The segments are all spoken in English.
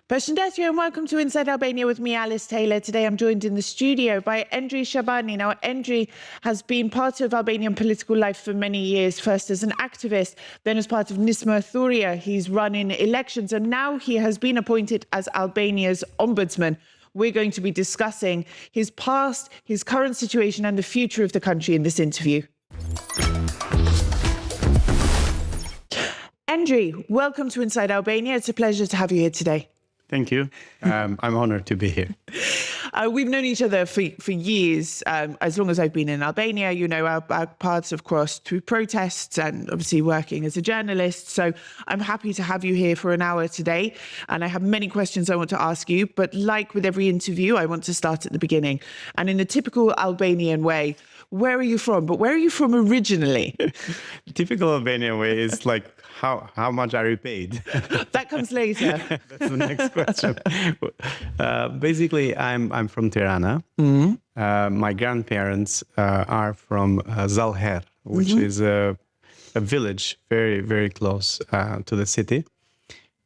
Përshëndetje and welcome to Inside Albania with me, Alice Taylor. Today I'm joined in the studio by Endri Shabani. Now, Endri has been part of Albanian political life for many years, first as an activist, then as part of Nisma Thuria. He's run in elections and now he has been appointed as Albania's Ombudsman. We're going to be discussing his past, his current situation and the future of the country in this interview. Endri, welcome to Inside Albania. It's a pleasure to have you here today. Thank you. I'm honored to be here. We've known each other for years. As long as I've been in Albania, you know, our paths have crossed through protests and obviously working as a journalist. So I'm happy to have you here for an hour today. And I have many questions I want to ask you. But like with every interview, I want to start at the beginning. And in the typical Albanian way, where are you from? But where are you from originally? The typical Albanian way is like, how much are you paid? That comes later. That's the next question. Basically, I'm from Tirana. My grandparents are from Zalher, which is a village very, very close to the city.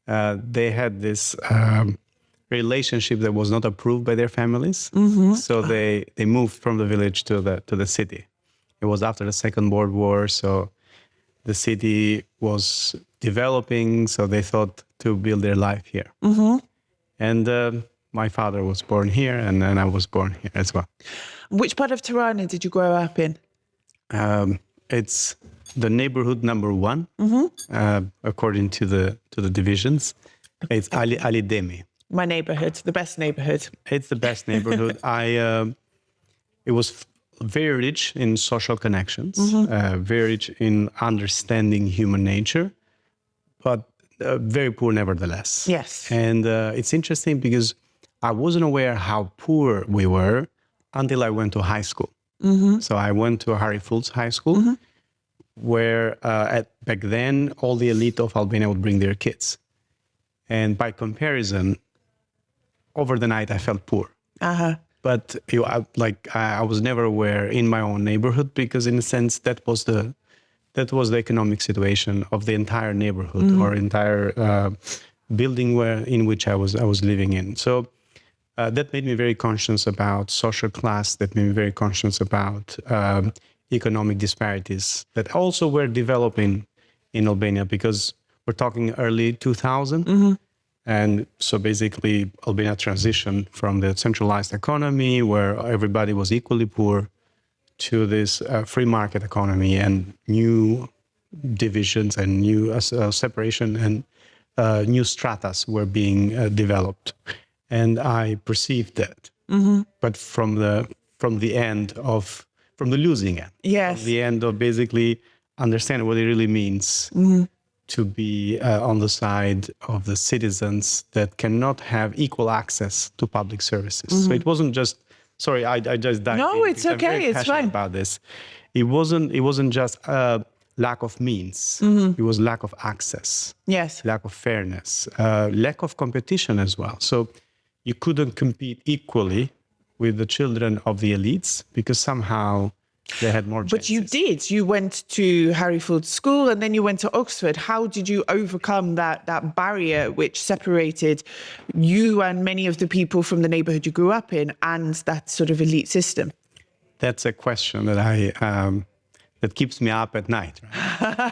They had this relationship that was not approved by their families. So they moved from the village to the city. It was after the Second World War, so the city was developing, so they thought to build their life here. And my father was born here, and then I was born here as well. Which part of Tirana did you grow up in? It's the neighborhood number 1, according to the divisions. It's Ali Demi. My neighborhood, the best neighborhood. It's the best neighborhood. It was very rich in social connections, very rich in understanding human nature, but very poor nevertheless. Yes. And it's interesting because I wasn't aware how poor we were until I went to high school. So I went to Harry Fultz High School, where back then all the elite of Albania would bring their kids. And by comparison, over the night I felt poor. But I was never aware in my own neighborhood, because in a sense that was the economic situation of the entire neighborhood or entire building in which I was living in. So that made me very conscious about social class. That made me very conscious about economic disparities that also were developing in Albania, because we're talking early 2000. And so basically, Albania transitioned from the centralized economy, where everybody was equally poor, to this free market economy and new divisions and new separation and new stratas were being developed. And I perceived that, but from the losing end. Yes. From the end of basically understanding what it really means to be on the side of the citizens that cannot have equal access to public services. So it wasn't just, sorry, I just dived in. No, it's okay, it's fine. About this. It wasn't just a lack of means. It was lack of access. Yes. Lack of fairness, lack of competition as well. So you couldn't compete equally with the children of the elites, because somehow they had more chances. But you did. You went to Harry Fultz School and then you went to Oxford. How did you overcome that barrier which separated you and many of the people from the neighborhood you grew up in and that sort of elite system? That's a question that that keeps me up at night, right?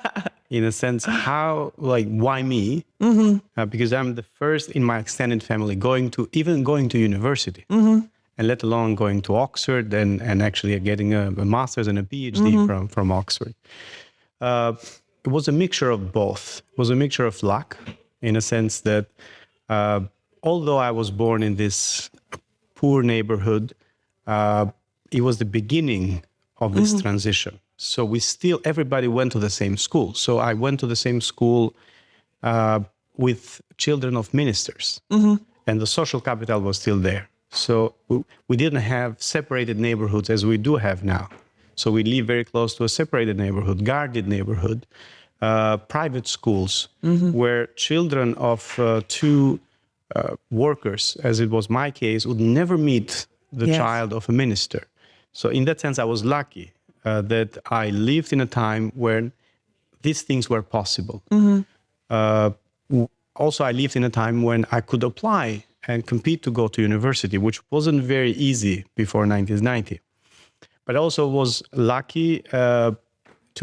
In a sense, why me? Because I'm the first in my extended family going to university. And let alone going to Oxford and actually getting a master's and a PhD from Oxford. It was a mixture of both. It was a mixture of luck, in a sense that although I was born in this poor neighborhood, it was the beginning of this transition. So everybody went to the same school. So I went to the same school with children of ministers, and the social capital was still there. So we didn't have separated neighborhoods as we do have now. So we live very close to a separated neighborhood, guarded neighborhood, private schools, where children of two workers, as it was my case, would never meet the child of a minister. So in that sense, I was lucky that I lived in a time when these things were possible. Also, I lived in a time when I could apply and compete to go to university, which wasn't very easy before 1990. But also was lucky to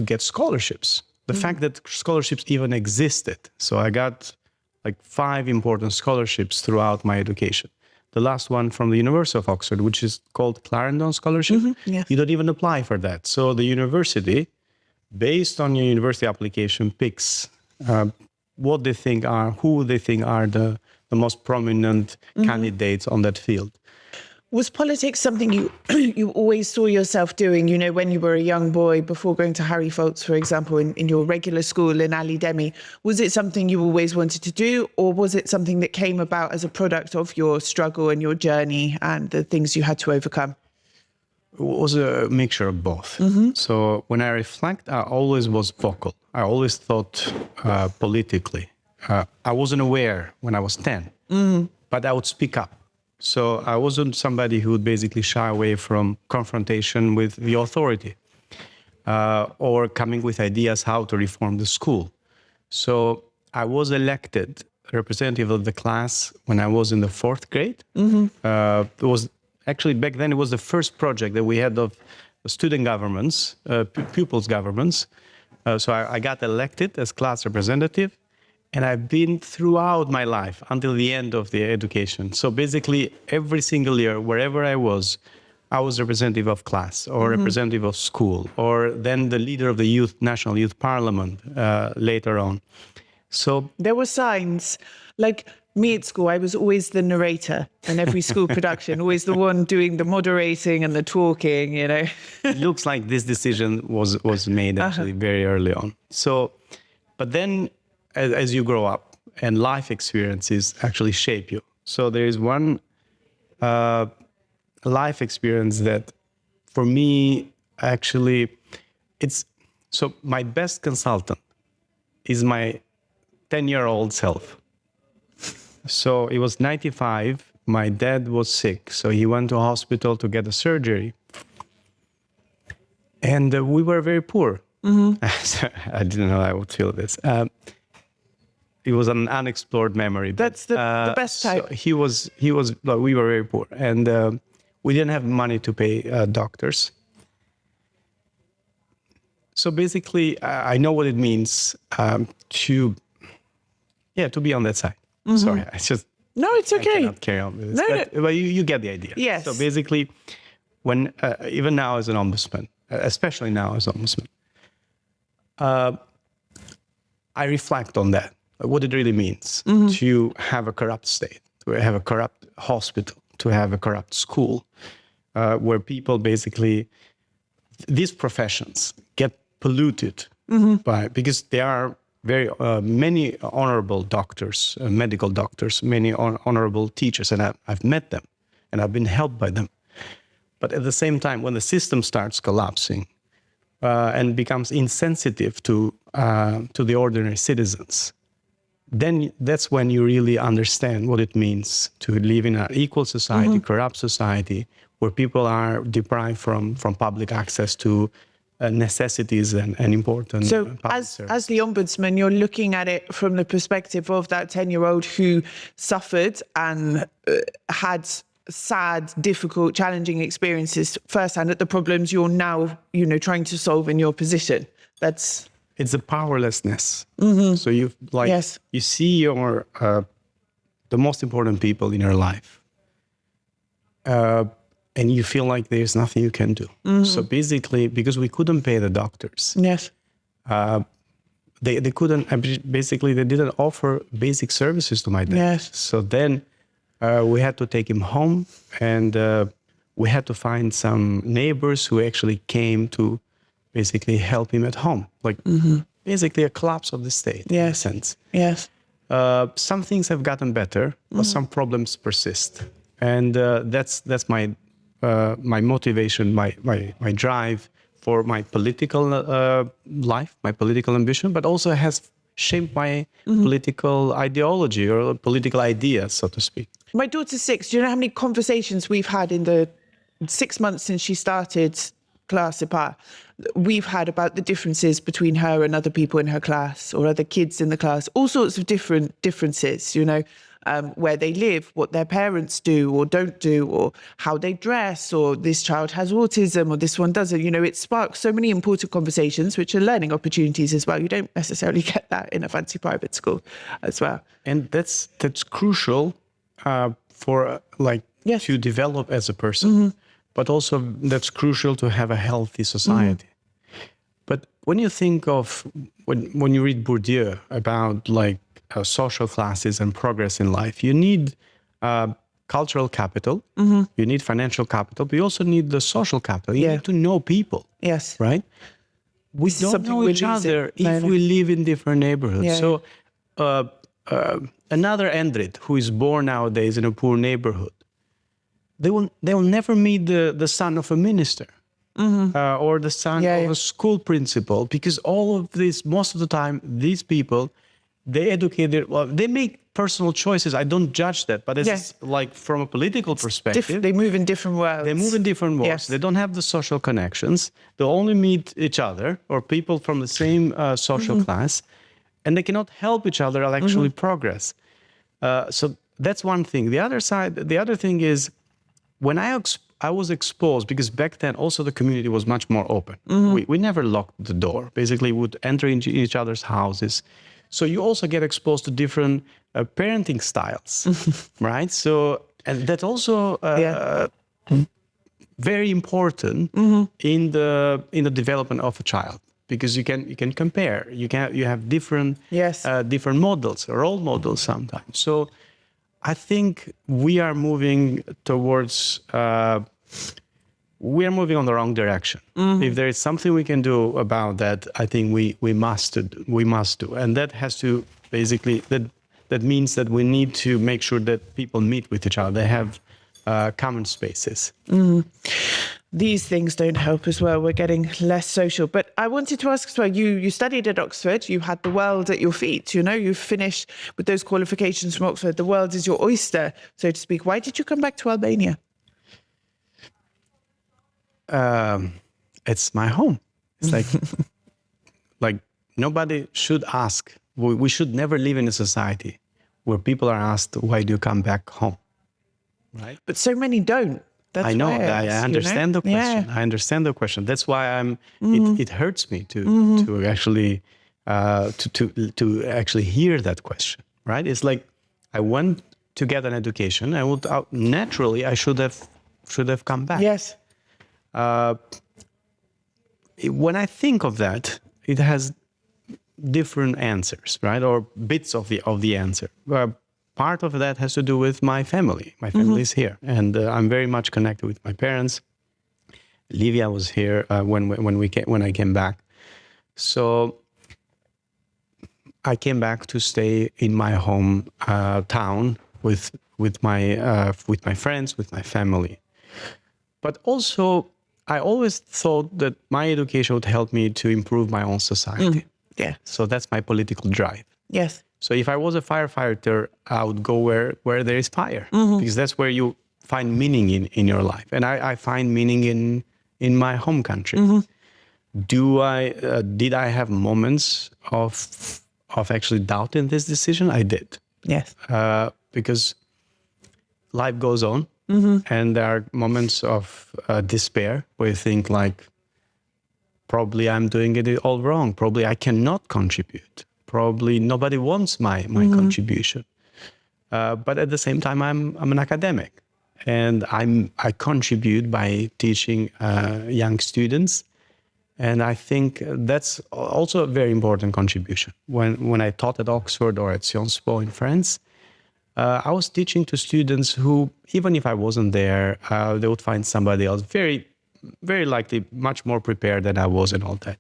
get scholarships. The fact that scholarships even existed. So I got like 5 important scholarships throughout my education. The last one from the University of Oxford, which is called Clarendon Scholarship. Yes. You don't even apply for that. So the university, based on your university application, picks what they think are, who they think are the most prominent candidates on that field. Was politics something you always saw yourself doing, you know, when you were a young boy, before going to Harry Folt's, for example, in your regular school in Ali Demi? Was it something you always wanted to do, or was it something that came about as a product of your struggle and your journey and the things you had to overcome? It was a mixture of both. So when I reflect, I always was vocal. I always thought politically. I wasn't aware when I was 10, but I would speak up. So I wasn't somebody who would basically shy away from confrontation with the authority or coming with ideas how to reform the school. So I was elected representative of the class when I was in the 4th grade. It was actually, back then, it was the first project that we had of student governments, pupils' governments. So I got elected as class representative. And I've been throughout my life until the end of the education. So basically, every single year, wherever I was representative of class or representative of school, or then the leader of the National Youth Parliament later on. So there were signs, like me at school, I was always the narrator in every school production, always the one doing the moderating and the talking, you know. It looks like this decision was made actually very early on. So, but then, as you grow up and life experiences actually shape you. So there is one life experience that for me, actually, so my best consultant is my 10-year-old self. So it was 95, my dad was sick. So he went to a hospital to get a surgery. And we were very poor. I didn't know I would feel this. It was an unexplored memory. That's the best type. So we were very poor, and we didn't have money to pay doctors. So basically, I know what it means to be on that side. Sorry, No, it's okay. I cannot carry on with this. But you get the idea. Yes. So basically, when even now as an ombudsman, especially now as ombudsman, I reflect on that. What it really means to have a corrupt state, to have a corrupt hospital, to have a corrupt school, where people basically, these professions get polluted because there are very many honorable doctors, medical doctors, many honorable teachers, and I've met them, and I've been helped by them. But at the same time, when the system starts collapsing and becomes insensitive to the ordinary citizens, then that's when you really understand what it means to live in an equal society, corrupt society, where people are deprived from public access to necessities and important public services. As the ombudsman, you're looking at it from the perspective of that 10-year-old who suffered and had sad, difficult, challenging experiences firsthand at the problems you're now, trying to solve in your position. It's a powerlessness. So you see your the most important people in your life, and you feel like there's nothing you can do. So basically, because we couldn't pay the doctors, they couldn't. Basically, they didn't offer basic services to my dad. So then we had to take him home, and we had to find some neighbors who actually came to basically help him at home, like basically a collapse of the state in a sense. Some things have gotten better, but some problems persist, and that's my motivation, my drive for my political life, my political ambition, but also has shaped my political ideology or political ideas, so to speak. My daughter's 6. Do you know how many conversations we've had in the 6 months since she started class apart? We've had about the differences between her and other people in her class or other kids in the class, all sorts of differences, you know, where they live, what their parents do or don't do, or how they dress, or this child has autism or this one doesn't. You know, it sparks so many important conversations, which are learning opportunities as well. You don't necessarily get that in a fancy private school as well. And that's crucial for Yes. to develop as a person, but also that's crucial to have a healthy society. But when you think of, when you read Bourdieu about social classes and progress in life, you need cultural capital, you need financial capital, but you also need the social capital. You need to know people. Yes. Right? We don't know each other if we live in different neighborhoods. Yeah, so another Endrit who is born nowadays in a poor neighborhood, they will never meet the son of a minister. Or the son of a school principal, because all of this, most of the time, these people, they make personal choices. I don't judge that, but it's like from a political perspective, they move in different worlds. They move in different worlds. Yes. They don't have the social connections. They only meet each other or people from the same social class, and they cannot help each other actually progress. So that's one thing. The other thing is, when I was exposed, because back then also the community was much more open. We never locked the door. Basically, we would enter into each other's houses. So you also get exposed to different parenting styles, right? So, and that's also very important in the development of a child, because you can compare. You have different different models, role models sometimes. So I think we are moving towards. We are moving on the wrong direction. If there is something we can do about that, I think we must do, and that has to basically that means that we need to make sure that people meet with each other. They have common spaces. These things don't help as well. We're getting less social. But I wanted to ask as well, you studied at Oxford, you had the world at your feet, you know, you finished with those qualifications from Oxford. The world is your oyster, so to speak. Why did you come back to Albania? It's my home. It's like nobody should ask. We should never live in a society where people are asked, why do you come back home? Right? But so many don't. That's I know. I understand the question. Yeah. I understand the question. That's why it hurts me to actually to actually hear that question. Right? It's like I went to get an education. I would naturally I should have come back. Yes. When I think of that, it has different answers, right? Or bits of the answer. Part of that has to do with my family. My family is here, and I'm very much connected with my parents. Livia was here when I came back, so I came back to stay in my home town with my friends, with my family. But also, I always thought that my education would help me to improve my own society. Yeah. So that's my political drive. Yes. So if I was a firefighter, I would go where there is fire, because that's where you find meaning in your life. And I find meaning in my home country. Did I have moments of actually doubting this decision? I did. Yes. Because life goes on. And there are moments of despair where you think like, probably I'm doing it all wrong. Probably I cannot contribute. Probably nobody wants my contribution. But at the same time, I'm an academic, and I contribute by teaching young students. And I think that's also a very important contribution. When I taught at Oxford or at Sciences Po in France, I was teaching to students who, even if I wasn't there, they would find somebody else very, very likely much more prepared than I was and all that.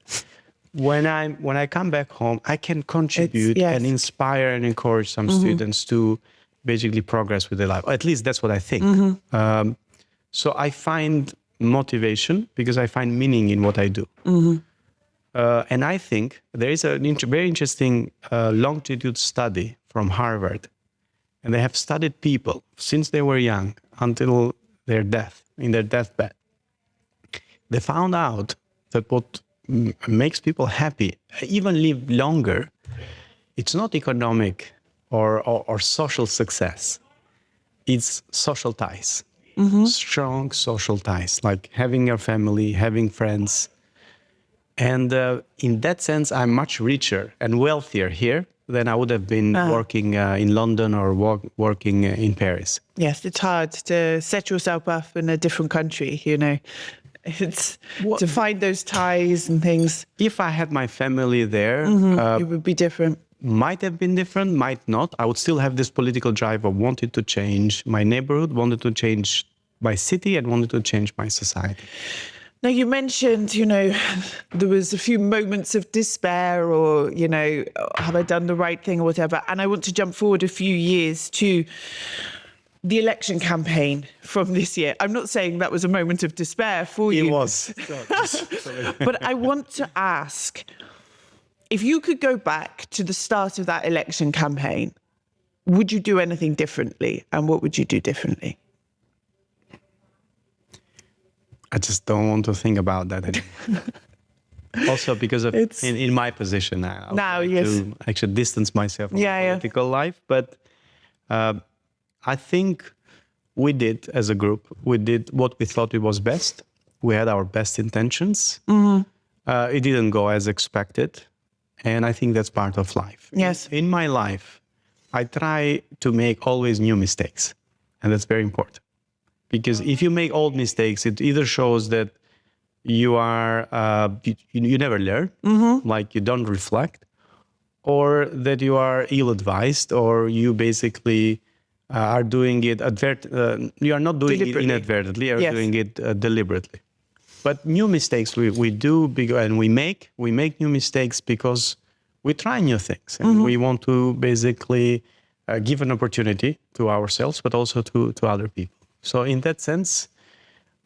When I come back home, I can contribute and inspire and encourage some students to basically progress with their life. At least that's what I think. So I find motivation because I find meaning in what I do. And I think there is a very interesting longitude study from Harvard and they have studied people since they were young until their death, in their deathbed. They found out that what makes people happy, even live longer, it's not economic or social success. It's social ties, strong social ties, like having your family, having friends. And in that sense, I'm much richer and wealthier here than I would have been working in London or working in Paris. Yes, it's hard to set yourself up in a different country, you know. It's to find those ties and things. If I had my family there, It would be different. might have been different, might not. I would still have this political drive of wanting to change my neighborhood, wanted to change my city, and wanted to change my society. Now, you mentioned, you know, there was a few moments of despair or, you know, have I done the right thing or whatever. And I want to jump forward a few years to the election campaign from this year. I'm not saying that was a moment of despair for you. It was. But I want to ask, if you could go back to the start of that election campaign, would you do anything differently? And what would you do differently? I just don't want to think about that anymore. Also, because of in my position now, to actually distance myself from political life. But I think we did, as a group, we did what we thought it was best. We had our best intentions. It didn't go as expected. And I think that's part of life. Yes. In my life, I try to make always new mistakes. And that's very important. Because if you make old mistakes, it either shows that you are you never learn, like you don't reflect, or that you are ill-advised, or you basically are doing it you are not doing it inadvertently, you are doing it deliberately. But new mistakes we do, and we make new mistakes because we try new things, and we want to basically give an opportunity to ourselves, but also to other people. So in that sense,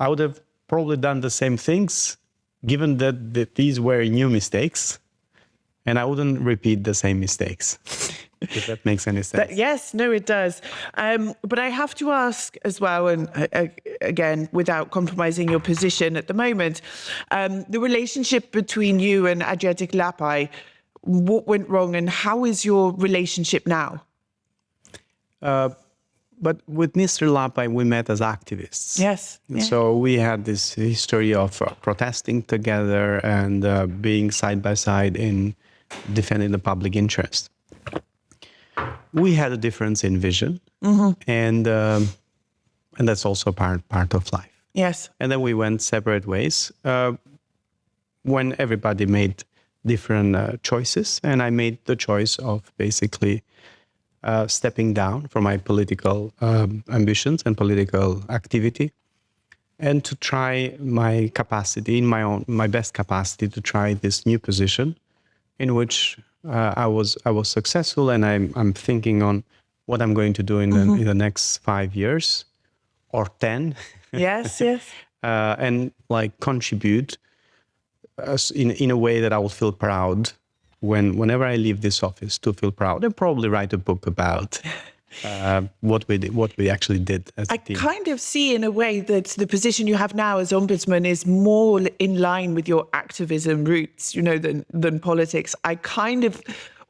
I would have probably done the same things, given that these were new mistakes, and I wouldn't repeat the same mistakes, if that makes any sense. Yes, no, it does. But I have to ask as well, and again, without compromising your position at the moment, the relationship between you and Avokatit Lapai, what went wrong, and how is your relationship now? But with Mr. Lapai, we met as activists. Yes. So we had this history of protesting together and being side by side in defending the public interest. We had a difference in vision, and that's also part of life. Yes. And then we went separate ways when everybody made different choices, and I made the choice of basically stepping down from my political ambitions and political activity, and to try my capacity, in my best capacity, to try this new position, in which I was successful, and I'm thinking on what I'm going to do in the next 5 years or 10. Yes. And like contribute in a way that I will feel proud whenever I leave this office, to feel proud, and probably write a book about what we actually did as a team. I kind of see in a way that the position you have now as Ombudsman is more in line with your activism roots, you know, than politics. I kind of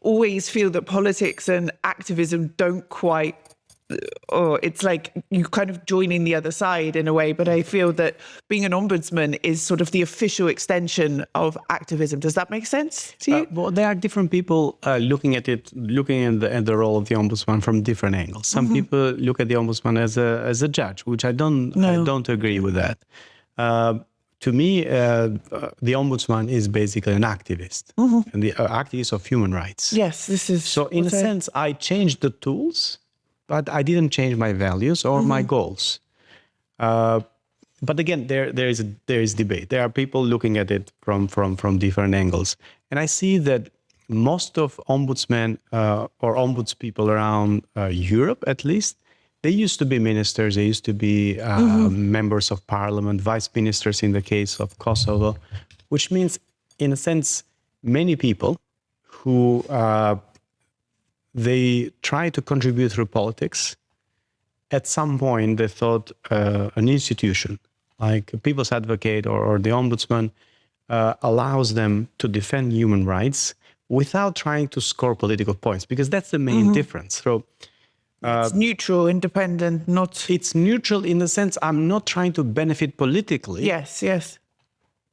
always feel that politics and activism don't quite, or it's like you kind of joining the other side in a way, but I feel that being an ombudsman is sort of the official extension of activism. Does that make sense to you? Well, there are different people looking at the role of the ombudsman from different angles. Some people look at the ombudsman as a judge, which I don't agree with that. To me, the ombudsman is basically an activist, and the activist of human rights. Yes, this is so. In a sense, I changed the tools, but I didn't change my values or my goals. But again, there is debate. There are people looking at it from different angles, and I see that most of ombudsmen or ombudspeople around Europe, at least, they used to be ministers. They used to be members of parliament, vice ministers in the case of Kosovo, which means, in a sense, many people who they try to contribute through politics. At some point, they thought an institution like a People's Advocate or the Ombudsman allows them to defend human rights without trying to score political points, because that's the main difference. So it's neutral, independent, not... It's neutral in the sense I'm not trying to benefit politically. Yes, yes.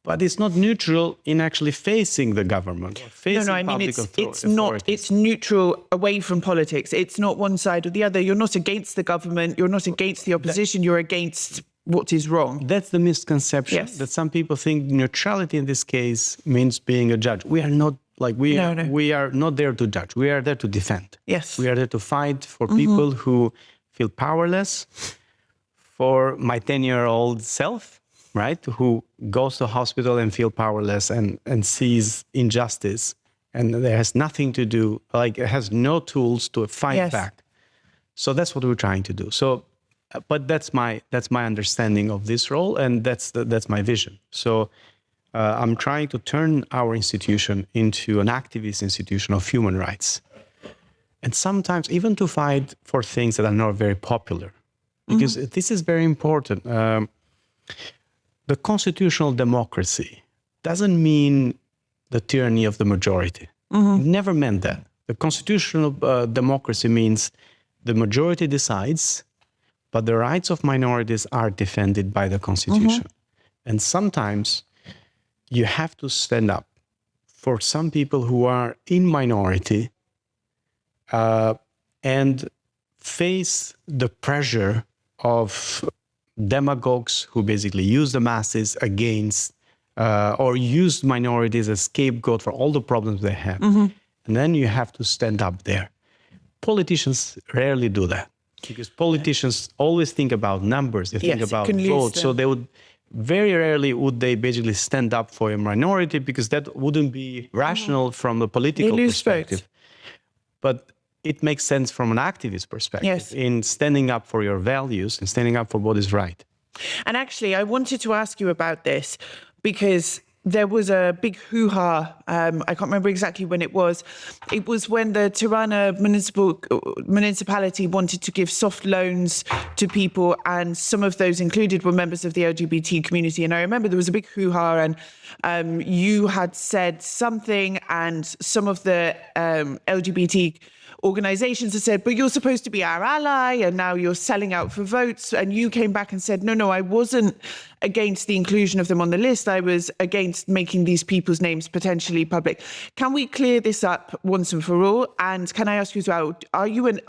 But it's not neutral in actually facing the government or facing public authorities. It's neutral away from politics. It's not one side or the other. You're not against the government. You're not against the opposition. You're against what is wrong. That's the misconception, yes. that some people think neutrality in this case means being a judge. We are not like we are not there to judge. We are there to defend. Yes. We are there to fight for people who feel powerless, for my 10-year-old self, right, who goes to hospital and feel powerless and sees injustice, and there has nothing to do, like it has no tools to fight back. So that's what we're trying to do. So, but that's my understanding of this role, and that's my vision. So I'm trying to turn our institution into an activist institution of human rights, and sometimes even to fight for things that are not very popular, because this is very important. The constitutional democracy doesn't mean the tyranny of the majority. It never meant that. The constitutional democracy means the majority decides, but the rights of minorities are defended by the Constitution. And sometimes you have to stand up for some people who are in minority and face the pressure of demagogues who basically use the masses against or use minorities as scapegoat for all the problems they have. And then you have to stand up there. Politicians rarely do that, because politicians always think about numbers, they think about votes. So they would very rarely would they basically stand up for a minority, because that wouldn't be rational from a political perspective. But it makes sense from an activist perspective in standing up for your values and standing up for what is right. And actually, I wanted to ask you about this because there was a big hoo-ha. I can't remember exactly when it was. It was when the Tirana municipality wanted to give soft loans to people, and some of those included were members of the LGBT community. And I remember there was a big hoo-ha, and you had said something, and some of the LGBT organizations have said, but you're supposed to be our ally, and now you're selling out for votes. And you came back and said, no, I wasn't against the inclusion of them on the list. I was against making these people's names potentially public. Can we clear this up once and for all? And can I ask you as well, are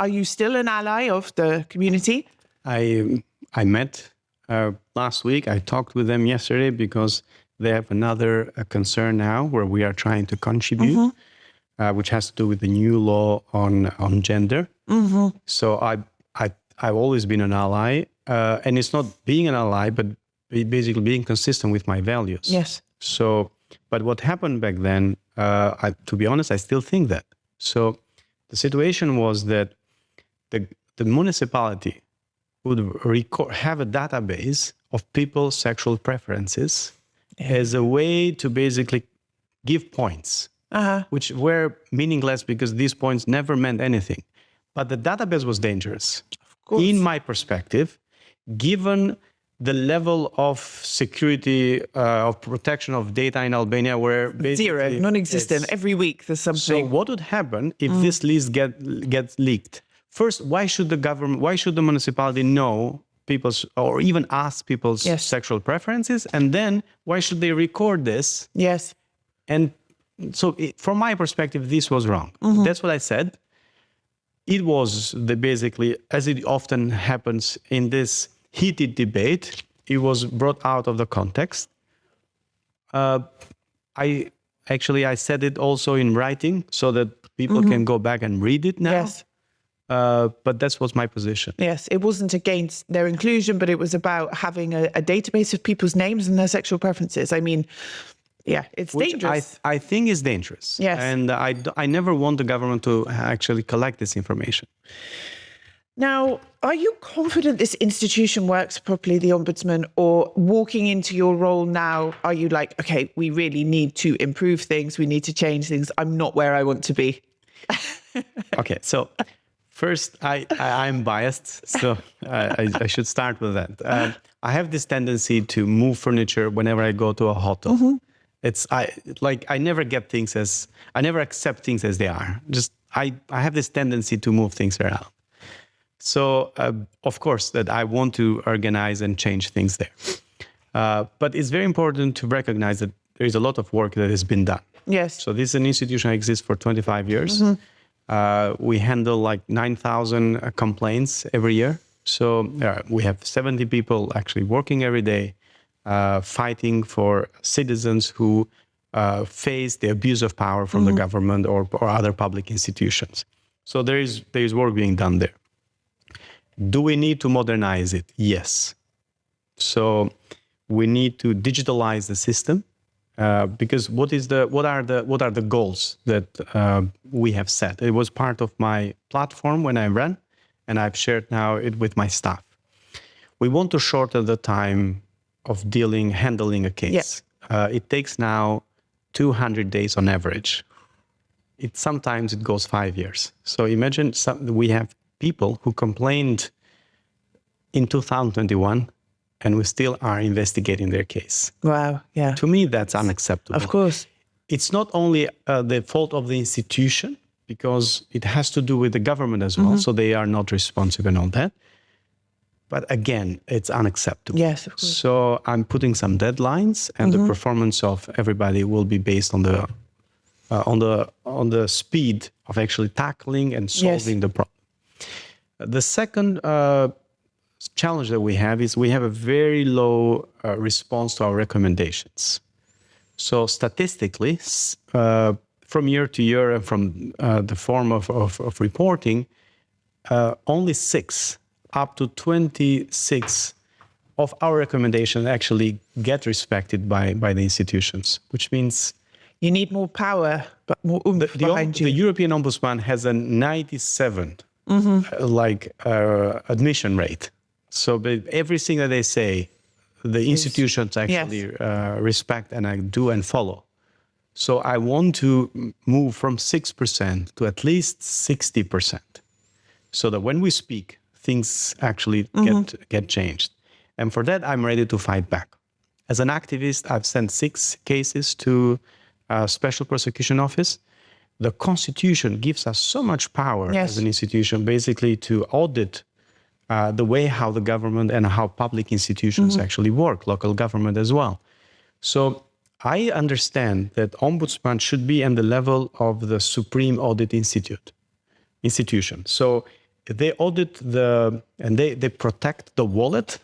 you still an ally of the community? I met last week. I talked with them yesterday because they have another concern now where we are trying to contribute. Which has to do with the new law on gender. So I've always been an ally, and it's not being an ally, but basically being consistent with my values. Yes. So, but what happened back then, to be honest, I still think that. So the situation was that the municipality would have a database of people's sexual preferences as a way to basically give points. Which were meaningless because these points never meant anything. But the database was dangerous, in my perspective, given the level of security, of protection of data in Albania, where basically... Zero, non-existent. Every week there's something. So what would happen if this list gets leaked? First, why should the municipality know people's, or even ask people's sexual preferences? And then why should they record this? Yes. And so from my perspective, this was wrong. That's what I said. It was basically, as it often happens in this heated debate, it was brought out of the context. I said it also in writing so that people can go back and read it now. Yes. But that was my position. Yes, it wasn't against their inclusion, but it was about having a database of people's names and their sexual preferences. I mean... Yeah, it's dangerous. I think is dangerous. Yes. And I never want the government to actually collect this information. Now, are you confident this institution works properly, the Ombudsman, or walking into your role now, are you like, okay, we really need to improve things, we need to change things, I'm not where I want to be? Okay, so first, I'm biased, so I should start with that. I have this tendency to move furniture whenever I go to a hotel. I never get things I never accept things as they are. I have this tendency to move things around. So of course that I want to organize and change things there. But it's very important to recognize that there is a lot of work that has been done. Yes. So this is an institution that exists for 25 years. We handle like 9,000 complaints every year. So we have 70 people actually working every day, fighting for citizens who face the abuse of power from the government or other public institutions. So there is work being done there. Do we need to modernize it? Yes. So we need to digitalize the system because what are the goals that we have set? It was part of my platform when I ran, and I've shared now it with my staff. We want to shorten the time of handling a case. It takes now 200 days on average. Sometimes it goes 5 years. So imagine we have people who complained in 2021 and we still are investigating their case. Wow, yeah. To me, that's unacceptable. Of course. It's not only the fault of the institution, because it has to do with the government as well, so they are not responsive and all that. But again, it's unacceptable. Yes, of course. So I'm putting some deadlines, and the performance of everybody will be based on the speed of actually tackling and solving the problem. The second challenge that we have is we have a very low response to our recommendations. So statistically, from year to year and from the form of reporting, only 6 up to 26 of our recommendations actually get respected by the institutions, which means you need more power, but more behind you. The European Ombudsman has a 97 admission rate. So everything that they say, the institutions actually respect and do and follow. So I want to move from 6% to at least 60%, so that when we speak, things actually get changed. And for that, I'm ready to fight back. As an activist, I've sent 6 cases to a Special Prosecution Office. The Constitution gives us so much power as an institution, basically to audit the way how the government and how public institutions actually work, local government as well. So I understand that Ombudsman should be at the level of the Supreme Audit institution. So they audit and they protect the wallet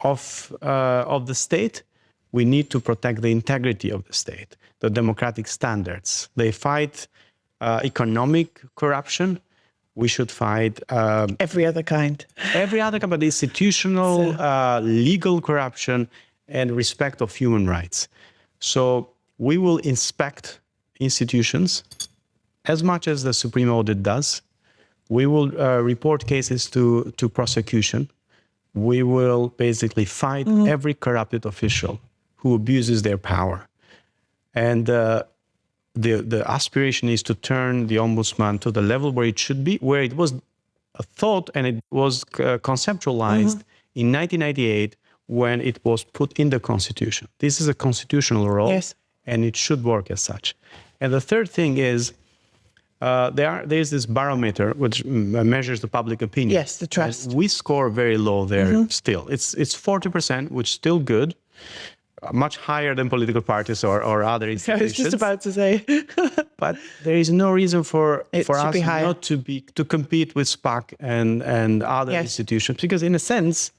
of the state. We need to protect the integrity of the state, the democratic standards. They fight economic corruption. We should fight every other kind. But institutional, legal corruption and respect of human rights. So we will inspect institutions as much as the Supreme Audit does. We will report cases to prosecution. We will basically fight every corrupted official who abuses their power. And the aspiration is to turn the Ombudsman to the level where it should be, where it was thought and it was conceptualized in 1998 when it was put in the Constitution. This is a constitutional role, and it should work as such. And the third thing is there's this barometer which measures the public opinion. Yes, the trust. And we score very low there still. It's 40%, which is still good. Much higher than political parties or other institutions. I was just about to say. But there is no reason for us not to compete with SPAC and other institutions, because in a sense,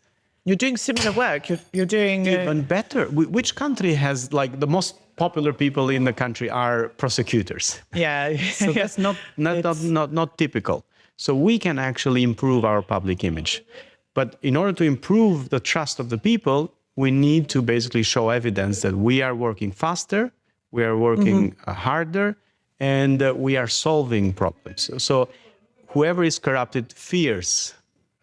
you're doing similar work. You're doing even better. Which country has the most popular people in the country are prosecutors? Yeah. So that's not typical. So we can actually improve our public image. But in order to improve the trust of the people, we need to basically show evidence that we are working faster, we are working harder, and we are solving problems. So whoever is corrupted fears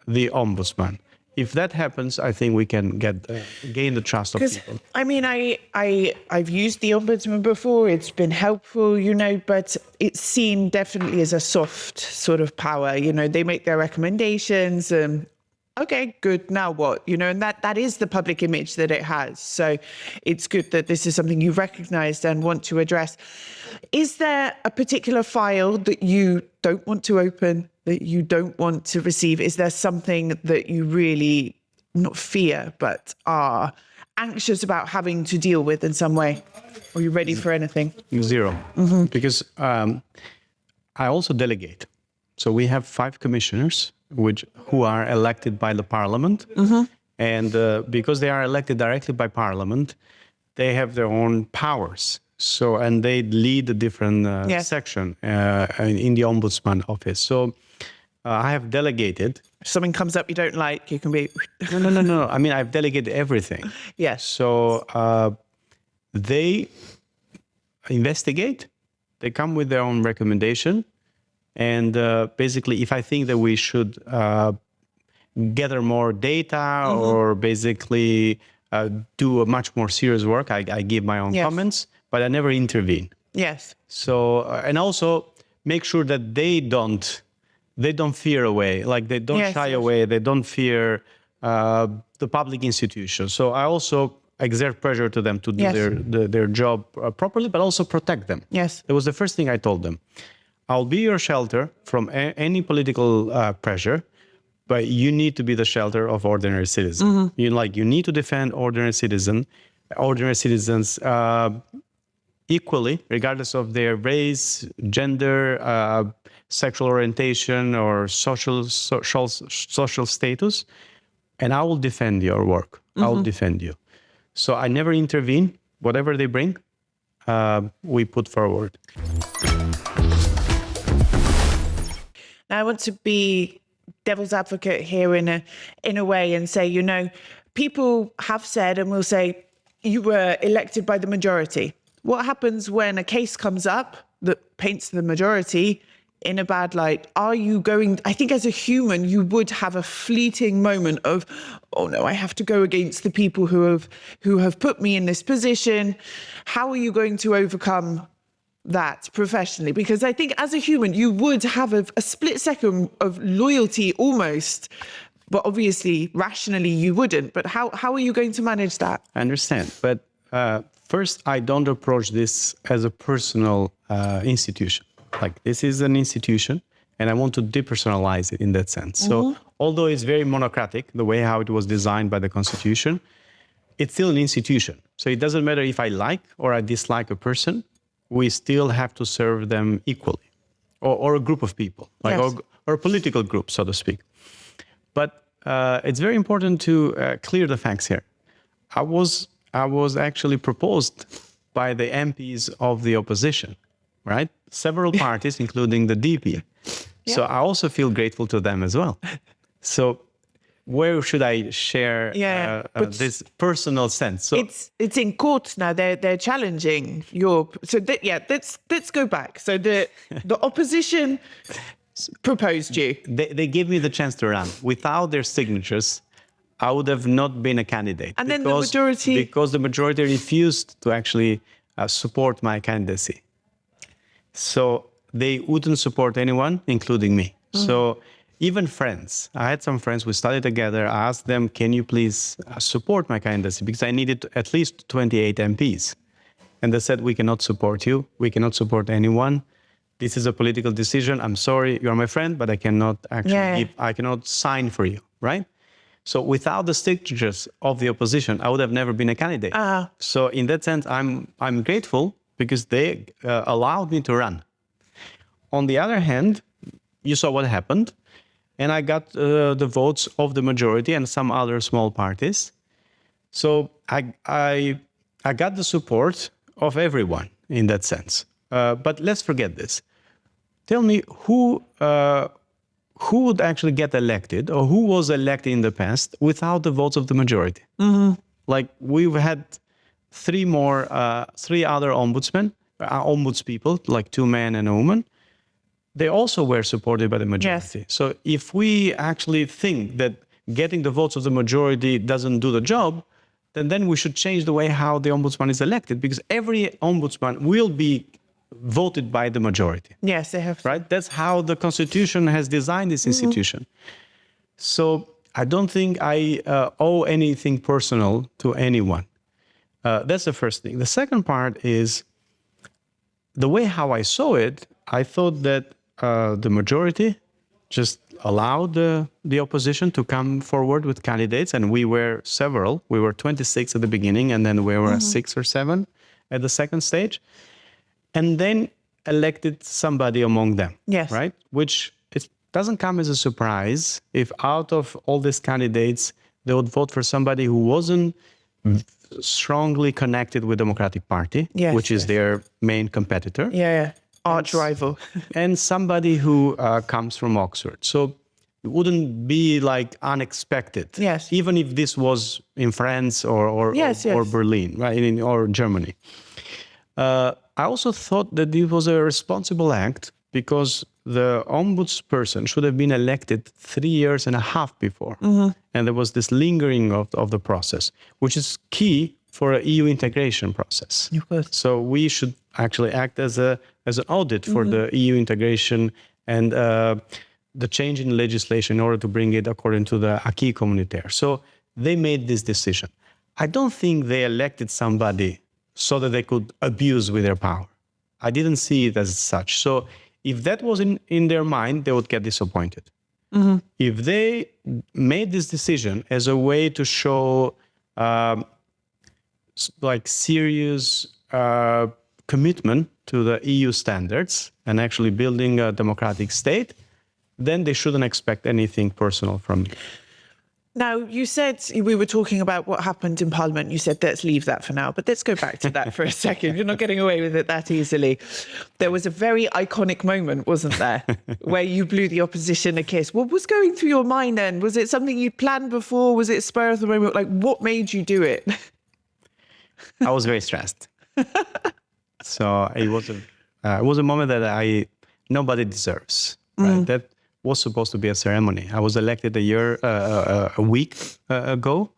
the Ombudsman. If that happens, I think we can gain the trust of people. I mean, I've used the Ombudsman before. It's been helpful, but it's seen definitely as a soft sort of power. They make their recommendations. Okay, good. Now what? And that is the public image that it has. So it's good that this is something you've recognized and want to address. Is there a particular file that you don't want to open, that you don't want to receive? Is there something that you really not fear, but are anxious about having to deal with in some way? Are you ready for anything? Zero. Because I also delegate. So we have 5 commissioners who are elected by the parliament. And because they are elected directly by parliament, they have their own powers. So, and they lead a different section in the Ombudsman office. So I have delegated. If something comes up you don't like, you can be... No. I mean, I've delegated everything. Yes. So they investigate. They come with their own recommendation. And basically, if I think that we should gather more data or basically do a much more serious work, I give my own comments, but I never intervene. Yes. So, and also make sure that they don't fear away, like they don't shy away, they don't fear the public institution. So I also exert pressure to them to do their job properly, but also protect them. Yes. That was the first thing I told them. I'll be your shelter from any political pressure, but you need to be the shelter of ordinary citizens. You need to defend ordinary citizens equally, regardless of their race, gender, sexual orientation, or social status. And I will defend your work. I will defend you. So I never intervene. Whatever they bring, we put forward. Now, I want to be devil's advocate here in a way and say, people have said and will say, you were elected by the majority. What happens when a case comes up that paints the majority in a bad light? Are you going, I think as a human, you would have a fleeting moment of, oh no, I have to go against the people who have put me in this position. How are you going to overcome that professionally? Because I think as a human, you would have a split second of loyalty almost, but obviously rationally you wouldn't. But how are you going to manage that? I understand. But first, I don't approach this as a personal institution. Like, this is an institution, and I want to depersonalize it in that sense. So although it's very monocratic, the way how it was designed by the Constitution, it's still an institution. So it doesn't matter if I like or I dislike a person, we still have to serve them equally, or a group of people, like or a political group, so to speak. But it's very important to clear the facts here. I was actually proposed by the MPs of the opposition, right? Several parties, including the DP. So I also feel grateful to them as well. So where should I share this personal sense? So it's in court now. They're challenging your. So let's go back. So the opposition proposed you. They gave me the chance to run. Without their signatures, I would have not been a candidate. And then the majority, because the majority refused to actually support my candidacy. So they wouldn't support anyone, including me. So even friends, I had some friends, we studied together. I asked them, can you please support my candidacy? Because I needed at least 28 MPs. And they said, we cannot support you. We cannot support anyone. This is a political decision. I'm sorry, you're my friend, but I cannot actually I cannot sign for you, right? So without the signatures of the opposition, I would have never been a candidate. So in that sense, I'm grateful because they allowed me to run. On the other hand, you saw what happened. And I got the votes of the majority and some other small parties. So I got the support of everyone in that sense. But let's forget this. Tell me who would actually get elected, or who was elected in the past without the votes of the majority? Like, we've had three other ombudspeople, like 2 men and a woman. They also were supported by the majority. So if we actually think that getting the votes of the majority doesn't do the job, then we should change the way how the ombudsman is elected, because every ombudsman will be voted by the majority. Yes, they have. Right? That's how the Constitution has designed this institution. So I don't think I owe anything personal to anyone. That's the first thing. The second part is the way how I saw it. I thought that the majority just allowed the opposition to come forward with candidates, and we were several. We were 26 at the beginning, and then we were 6 or 7 at the second stage, and then elected somebody among them. Yes. Right? Which it doesn't come as a surprise if out of all these candidates, they would vote for somebody who wasn't strongly connected with Democratic Party, Yes, which is yes. their main competitor. Yeah. Arch rival. And somebody who comes from Oxford. So it wouldn't be like unexpected. Yes. Even if this was in France or Berlin, right, or Germany. I also thought that it was a responsible act because the ombudsperson should have been elected 3.5 years before. And there was this lingering of the process, which is key for an EU integration process. Of course. So we should actually act as an audit for the EU integration and the change in legislation in order to bring it according to the acquis communautaire. So they made this decision. I don't think they elected somebody so that they could abuse with their power. I didn't see it as such. So if that was in their mind, they would get disappointed. If they made this decision as a way to show like serious commitment to the EU standards and actually building a democratic state, then they shouldn't expect anything personal from me. Now, you said we were talking about what happened in Parliament. You said, let's leave that for now. But let's go back to that for a second. You're not getting away with it that easily. There was a very iconic moment, wasn't there, where you blew the opposition a kiss. What was going through your mind then? Was it something you'd planned before? Was it spur of the moment? Like, what made you do it? I was very stressed. So it was a moment that nobody deserves. Right? That was supposed to be a ceremony. I was elected a week ago.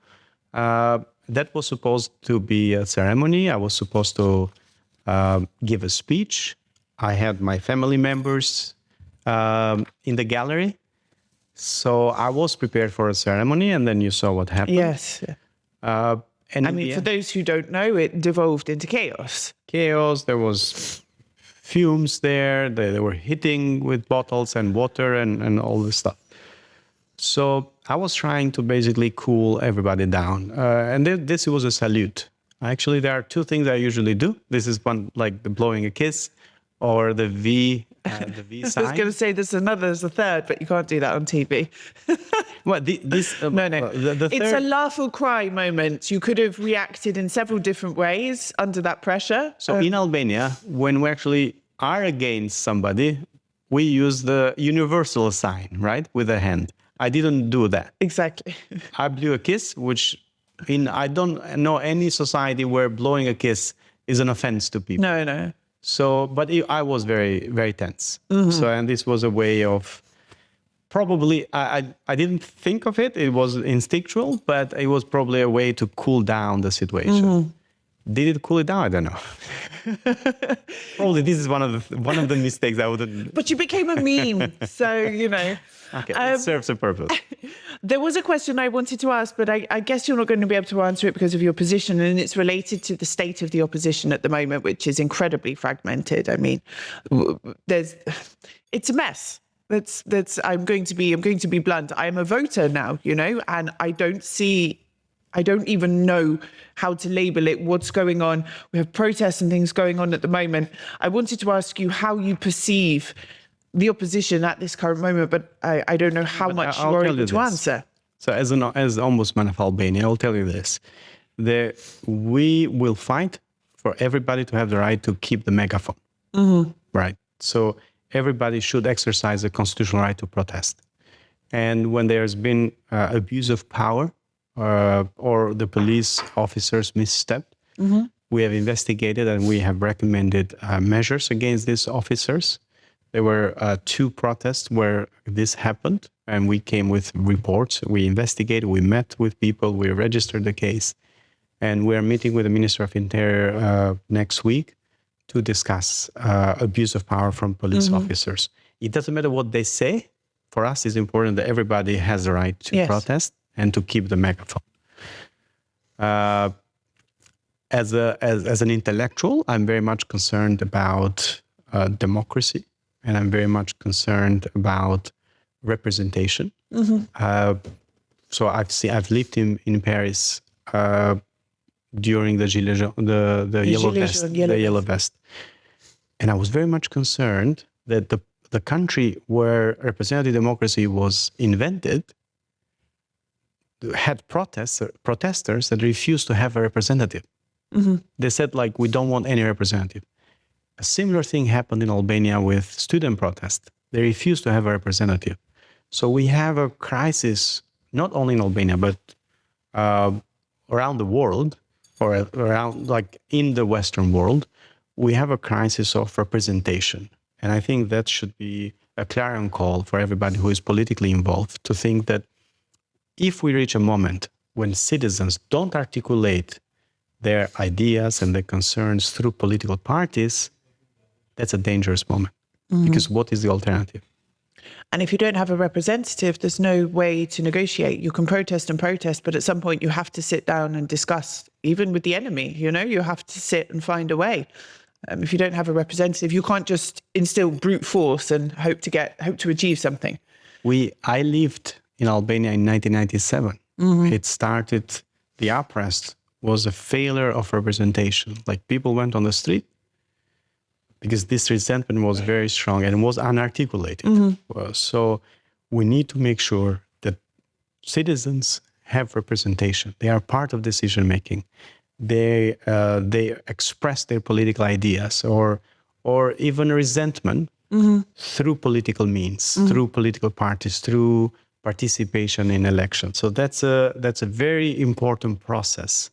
That was supposed to be a ceremony. I was supposed to give a speech. I had my family members in the gallery. So I was prepared for a ceremony, and then you saw what happened. Yes. And I mean, for those who don't know, it devolved into chaos. Chaos. There was fumes there. They were hitting with bottles and water and all this stuff. So I was trying to basically cool everybody down. And this was a salute. Actually, there are 2 things I usually do. This is one, like the blowing a kiss or the V sign. I was going to say there's a third, but you can't do that on TV. Well, this No. The It's third, a laugh or cry moment. You could have reacted in several different ways under that pressure. So in Albania, when we actually are against somebody, we use the universal sign, right, with a hand. I didn't do that. Exactly. I blew a kiss, which I don't know any society where blowing a kiss is an offense to people. No. So, but I was very, very tense. So, and this was a way of probably, I didn't think of it. It was instinctual, but it was probably a way to cool down the situation. Did it cool it down? I don't know. Probably this is one of the mistakes I wouldn't. But you became a meme, so, you know. Okay, it serves a purpose. There was a question I wanted to ask, but I guess you're not going to be able to answer it because of your position, and it's related to the state of the opposition at the moment, which is incredibly fragmented. I mean, it's a mess. I'm going to be blunt. I am a voter now, you know, and I don't even know how to label it, what's going on. We have protests and things going on at the moment. I wanted to ask you how you perceive the opposition at this current moment, but I don't know how much you are able to answer. So as Ombudsman of Albania, I'll tell you this. We will fight for everybody to have the right to keep the megaphone. Right? So everybody should exercise the constitutional right to protest. And when there's been abuse of power, or the police officers misstepped, we have investigated and we have recommended measures against these officers. There were 2 protests where this happened, and we came with reports. We investigated, we met with people, we registered the case, and we are meeting with the Minister of Interior next week to discuss abuse of power from police officers. It doesn't matter what they say. For us, it's important that everybody has the right to protest and to keep the megaphone. As an intellectual, I'm very much concerned about democracy, and I'm very much concerned about representation. So I've lived in Paris during the yellow vest, and I was very much concerned that the country where representative democracy was invented had protesters that refused to have a representative. They said, like, we don't want any representative. A similar thing happened in Albania with student protest. They refused to have a representative. So we have a crisis, not only in Albania, but around the world, or around, like, in the Western world, we have a crisis of representation. And I think that should be a clarion call for everybody who is politically involved to think that if we reach a moment when citizens don't articulate their ideas and their concerns through political parties, that's a dangerous moment. Because what is the alternative? And if you don't have a representative, there's no way to negotiate. You can protest and protest, but at some point you have to sit down and discuss, even with the enemy, you know, you have to sit and find a way. If you don't have a representative, you can't just instill brute force and hope to achieve something. I lived in Albania in 1997. It started, the uprising was a failure of representation. Like, people went on the street because this resentment was very strong and was unarticulated. So we need to make sure that citizens have representation. They are part of decision making. They express their political ideas or even resentment through political means, through political parties, through participation in elections. So that's a very important process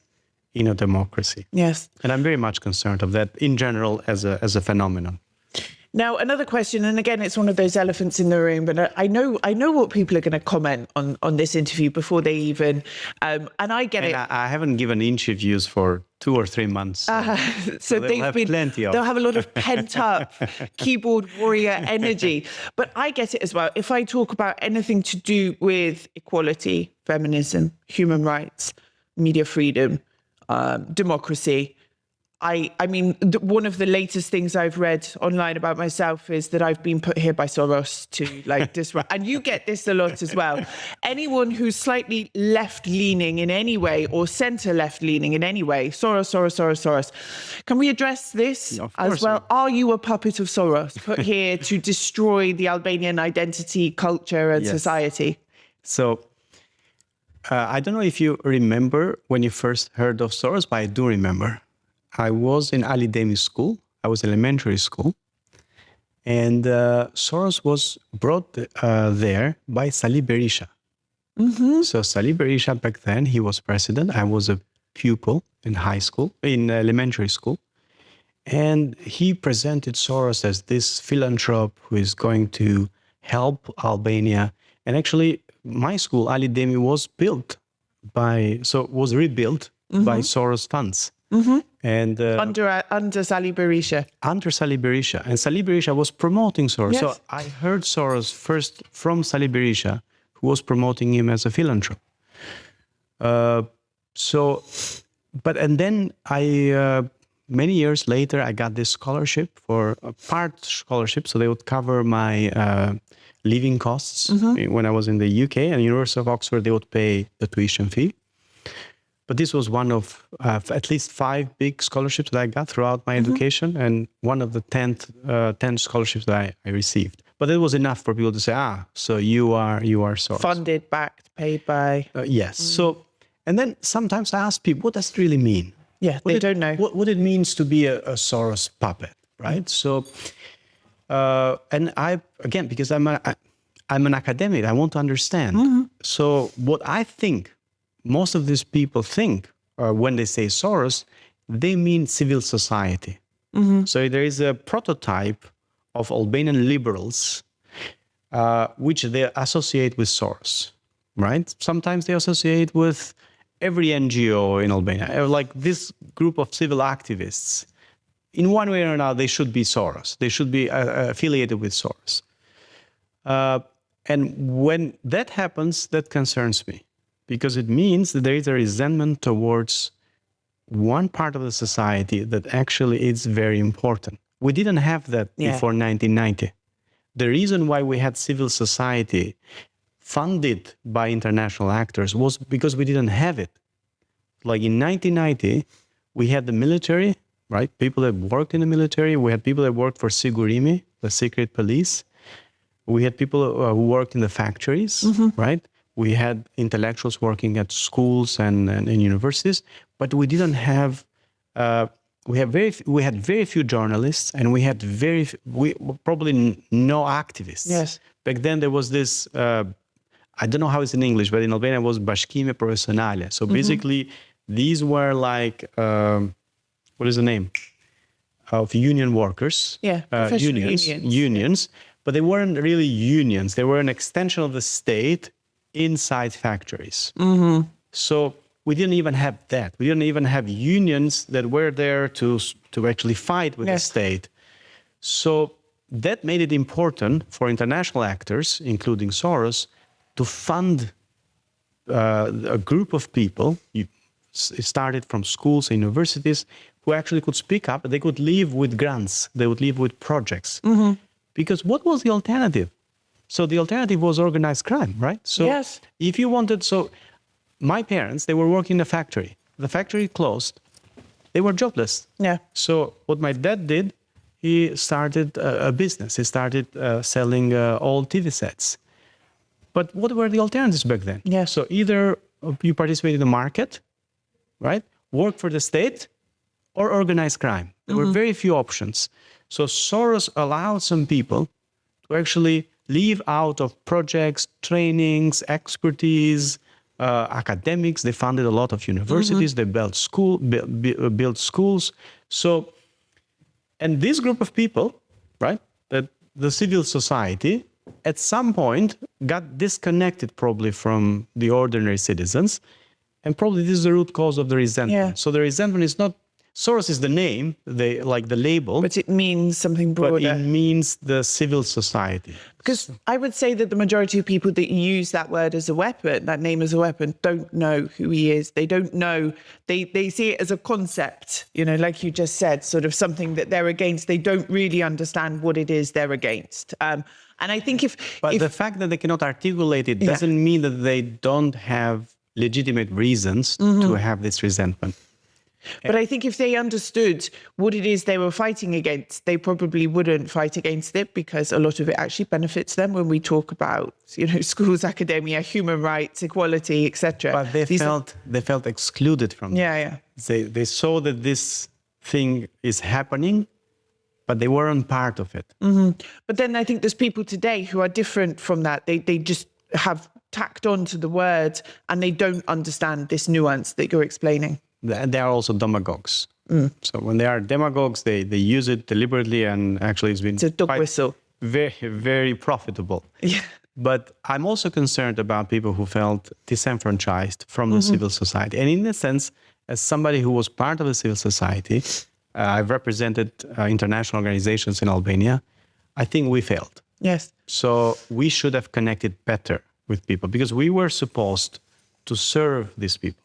in a democracy. Yes. And I'm very much concerned of that in general as a phenomenon. Now, another question, and again, it's one of those elephants in the room, but I know what people are going to comment on this interview before they even, and I get it. I haven't given interviews for 2 or 3 months. So they'll have plenty of. They'll have a lot of pent up keyboard warrior energy. But I get it as well. If I talk about anything to do with equality, feminism, human rights, media freedom, democracy, I mean, one of the latest things I've read online about myself is that I've been put here by Soros to, like, disrupt. And you get this a lot as well. Anyone who's slightly left-leaning in any way or centre-left-leaning in any way, Soros. Can we address this as well? Are you a puppet of Soros, put here to destroy the Albanian identity, culture and society? So I don't know if you remember when you first heard of Soros, but I do remember. I was in Ali Demi school. I was elementary school. And Soros was brought there by Salih Berisha. So Salih Berisha, back then, he was president. I was a pupil in elementary school. And he presented Soros as this philanthrope who is going to help Albania. And actually, my school, Ali Demi, was rebuilt by Soros funds. And under Salih Berisha. Under Salih Berisha. And Salih Berisha was promoting Soros. Yes. So I heard Soros first from Salih Berisha, who was promoting him as a philanthrope. And then many years later, I got this scholarship for a part scholarship. So they would cover my living costs when I was in the UK. And University of Oxford, they would pay the tuition fee. But this was one of at least 5 big scholarships that I got throughout my education, and one of the 10 scholarships that I received. But it was enough for people to say, so you are Soros. Funded, backed, paid by. Yes. So, and then sometimes I ask people, what does it really mean? Yeah, they don't know. What it means to be a Soros puppet, right? So, and again, because I'm an academic, I want to understand. So what I think, most of these people think, when they say Soros, they mean civil society. So there is a prototype of Albanian liberals which they associate with Soros, right? Sometimes they associate with every NGO in Albania, like this group of civil activists. In one way or another, they should be Soros. They should be affiliated with Soros. And when that happens, that concerns me, because it means that there is a resentment towards one part of the society that actually is very important. We didn't have that before 1990. The reason why we had civil society funded by international actors was because we didn't have it. Like in 1990, we had the military, right? People that worked in the military. We had people that worked for Sigurimi, the secret police. We had people who worked in the factories, right? We had intellectuals working at schools and universities, but we didn't have. We had very few journalists, and we had probably no activists. Yes. Back then there was this. I don't know how it's in English, but in Albania it was bashkime profesionale. So basically, these were like what is the name of union workers? Yeah, professional unions. But they weren't really unions. They were an extension of the state inside factories. So we didn't even have that. We didn't even have unions that were there to actually fight with the state. So that made it important for international actors, including Soros, to fund a group of people. It started from schools and universities who actually could speak up. They could live with grants. They would live with projects. Because what was the alternative? So the alternative was organized crime, right? So if you wanted, my parents, they were working in a factory. The factory closed. They were jobless. Yeah. So what my dad did, he started a business. He started selling old TV sets. But what were the alternatives back then? Yeah. So either you participate in the market, right? Work for the state, or organize crime. There were very few options. So Soros allowed some people to actually leave out of projects, trainings, expertise, academics. They funded a lot of universities. They built schools. So, and this group of people, right, that the civil society, at some point got disconnected probably from the ordinary citizens. And probably this is the root cause of the resentment. Yeah. So the resentment is not, Soros is the name, like the label. But it means something broader. But it means the civil society. Because I would say that the majority of people that use that word as a weapon, that name as a weapon, don't know who he is. They don't know. They see it as a concept, like you just said, sort of something that they're against. They don't really understand what it is they're against. And I think But the fact that they cannot articulate it doesn't mean that they don't have legitimate reasons to have this resentment. But I think if they understood what it is they were fighting against, they probably wouldn't fight against it, because a lot of it actually benefits them when we talk about, schools, academia, human rights, equality, etc. But they felt excluded from it. They saw that this thing is happening, but they weren't part of it. But then I think there's people today who are different from that. They just have tacked on to the word, and they don't understand this nuance that you're explaining. They are also demagogues. So when they are demagogues, they use it deliberately, and actually it's been a dog whistle. Very, very profitable. Yeah. But I'm also concerned about people who felt disenfranchised from the civil society. And in a sense, as somebody who was part of the civil society, I've represented international organizations in Albania. I think we failed. Yes. So we should have connected better with people, because we were supposed to serve these people.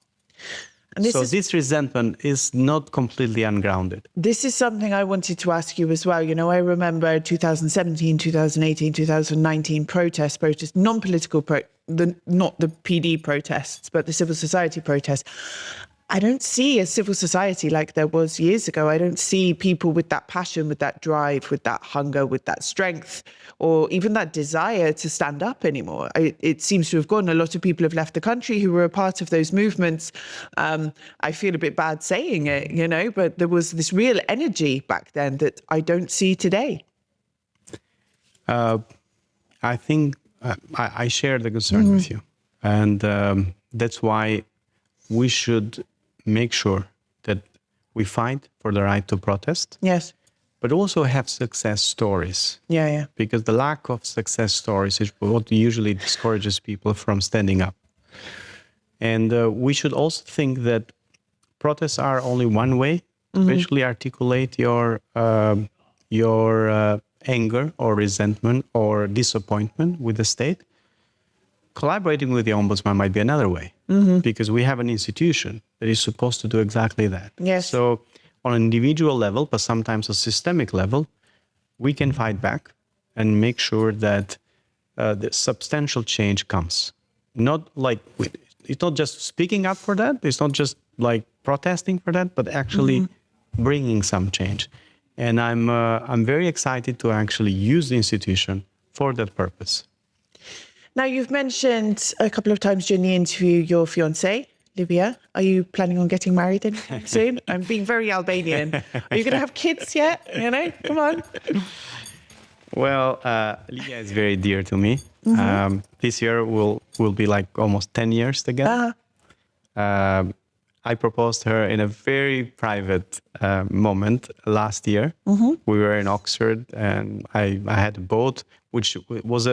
And this resentment is not completely ungrounded. This is something I wanted to ask you as well. I remember 2017, 2018, 2019 protests, non-political, not the PD protests, but the civil society protests. I don't see a civil society like there was years ago. I don't see people with that passion, with that drive, with that hunger, with that strength, or even that desire to stand up anymore. It seems to have gone. A lot of people have left the country who were a part of those movements. I feel a bit bad saying it, but there was this real energy back then that I don't see today. I think I share the concern with you. And that's why we should make sure that we fight for the right to protest. Yes. but also have success stories. Yeah. Because the lack of success stories is what usually discourages people from standing up. And we should also think that protests are only one way to actually articulate your anger or resentment or disappointment with the state. Collaborating with the Ombudsman might be another way, because we have an institution that is supposed to do exactly that. Yes. So on an individual level, but sometimes a systemic level, we can fight back and make sure that the substantial change comes. Not like, it's not just speaking up for that, it's not just like protesting for that, but actually bringing some change. And I'm very excited to actually use the institution for that purpose. Now, you've mentioned a couple of times during the interview your fiancée, Livia. Are you planning on getting married anytime soon? I'm being very Albanian. Are you going to have kids yet? You know, come on. Well, Livia is very dear to me. This year will be like almost 10 years together. I proposed her in a very private moment last year. We were in Oxford, and I had a boat, which was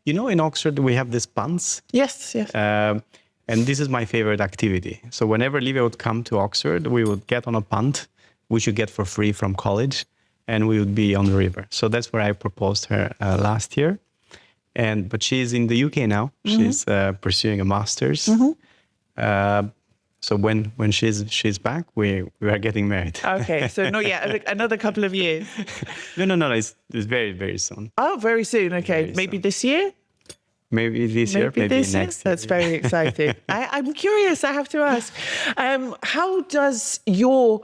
in Oxford we have these punts. Yes. And this is my favorite activity. So whenever Livia would come to Oxford, we would get on a punt, which you get for free from college, and we would be on the river. So that's where I proposed her last year. But she's in the UK now. She's pursuing a master's. So when she's back, we are getting married. Okay, so not yet. Another couple of years. No. It's very, very soon. Oh, very soon. Okay, Very maybe soon. this year. Maybe this year, maybe this year? next year. That's very exciting. I'm curious. I have to ask, how does your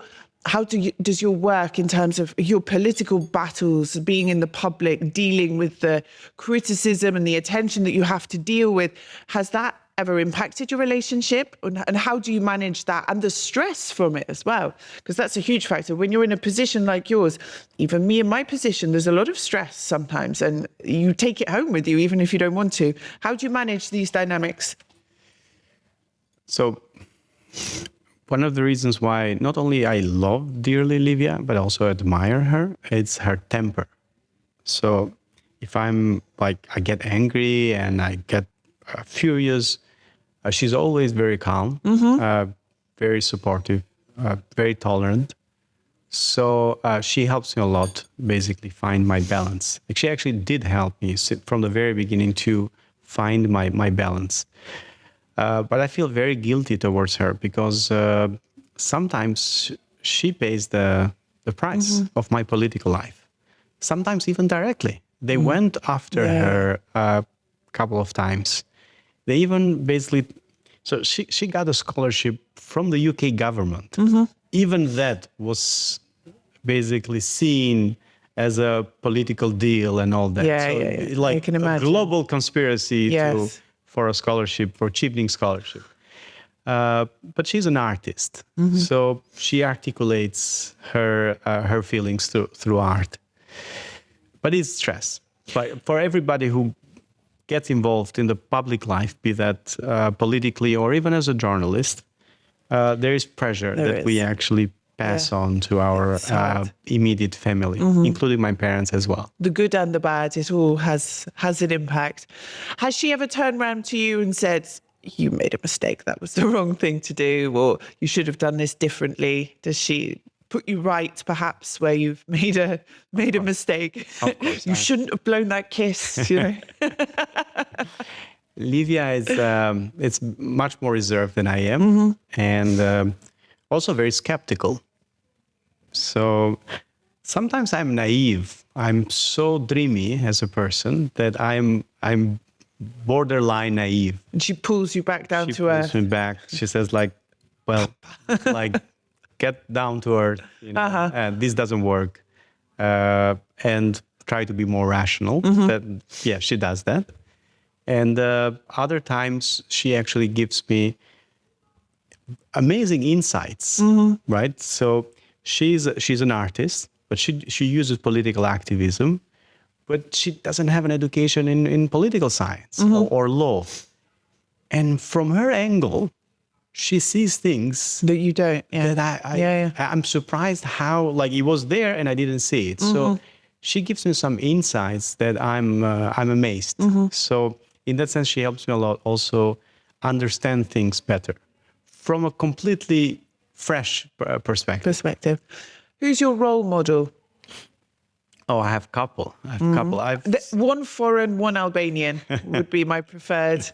work in terms of your political battles, being in the public, dealing with the criticism and the attention that you have to deal with, has that ever impacted your relationship? And how do you manage that and the stress from it as well? Because that's a huge factor. When you're in a position like yours, even me in my position, there's a lot of stress sometimes, and you take it home with you, even if you don't want to. How do you manage these dynamics? So one of the reasons why not only I love dearly Livia, but also admire her, it's her temper. So if I'm like, I get angry and I get furious, she's always very calm, very supportive, very tolerant. So she helps me a lot, basically find my balance. Like, she actually did help me from the very beginning to find my balance. But I feel very guilty towards her because sometimes she pays the price of my political life. Sometimes even directly. They went after her a couple of times. They even basically, so she got a scholarship from the UK government. Even that was basically seen as a political deal and all that. Like I can imagine. A global conspiracy for a scholarship, for cheapening scholarship. But she's an artist, so she articulates her feelings through art. But it's stress. But for everybody who gets involved in the public life, be that politically or even as a journalist, there is pressure that we actually pass on to our immediate family, including my parents as well. The good and the bad, it all has an impact. Has she ever turned around to you and said, you made a mistake, that was the wrong thing to do, or you should have done this differently? Does she put you right, perhaps, where you've made a mistake? Of course. You shouldn't have blown that kiss, you know? Livia is it's much more reserved than I am, and also very skeptical. So sometimes I'm naive. I'm so dreamy as a person that I'm borderline naive. And she pulls you back down to earth. She pulls me back. She says, like, well, like, get down to earth. You know, this doesn't work. And try to be more rational. She does that. And other times she actually gives me amazing insights, right? So she's an artist, but she uses political activism, but she doesn't have an education in political science or law. And from her angle, she sees things that you don't. Yeah. that Yeah. I'm surprised how, like, it was there and I didn't see it. So she gives me some insights that I'm amazed. So in that sense, she helps me a lot also understand things better from a completely fresh perspective. Who's your role model? Oh, I have a couple. One foreign, one Albanian would be my preferred.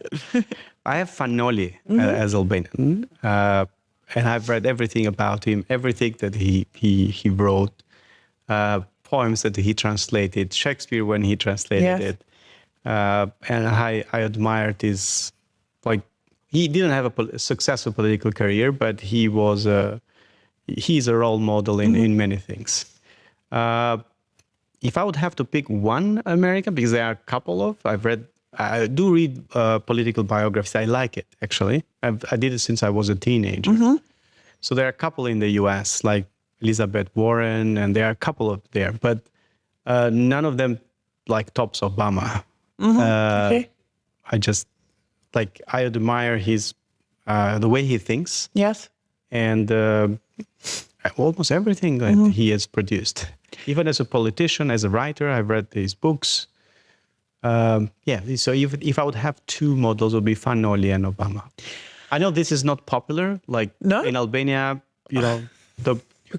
I have Fanoli as Albanian, and I've read everything about him, everything that he wrote, poems that he translated, Shakespeare when he translated it, and I admired his, like, he didn't have a successful political career, but he's a role model in many things. If I would have to pick one American, because there are a couple of, I do read political biographies. I like it, actually. I did it since I was a teenager. So there are a couple in the US, like Elizabeth Warren, and there are a couple of there, but none of them like tops Obama. Okay. I admire the way he thinks. Yes. And almost everything that he has produced. Even as a politician, as a writer, I've read his books. So if I would have two models, it would be Fanoli and Obama. I know this is not popular, like in Albania, the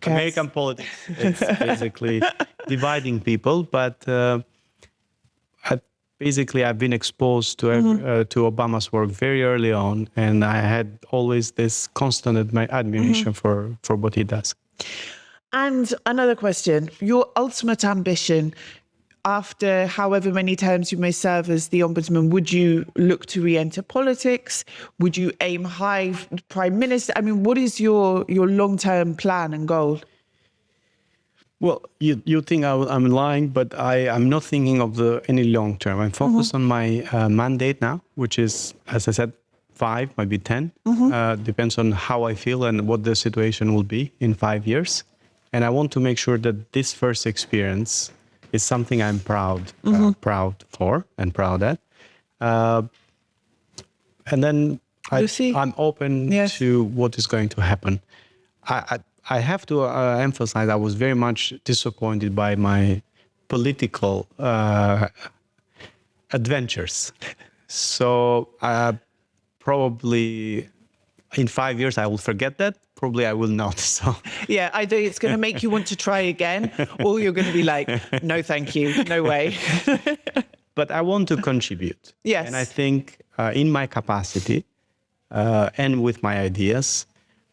American politics, it's basically dividing people, but I've been exposed to Obama's work very early on, and I had always this constant admiration for what he does. And another question, your ultimate ambition, after however many terms you may serve as the Ombudsman, would you look to re-enter politics? Would you aim high, Prime Minister? I mean, what is your long-term plan and goal? Well, you think I'm lying, but I'm not thinking of any long term. I'm focused on my mandate now, which is, as I said, 5, maybe 10. Depends on how I feel and what the situation will be in 5 years. And I want to make sure that this first experience is something I'm proud for and proud at. And then I'm open to what is going to happen. I have to emphasize, I was very much disappointed by my political adventures. So probably in 5 years, I will forget that. Probably I will not. So yeah, either it's going to make you want to try again, or you're going to be like, no, thank you, no way. But I want to contribute. Yes. And I think in my capacity and with my ideas,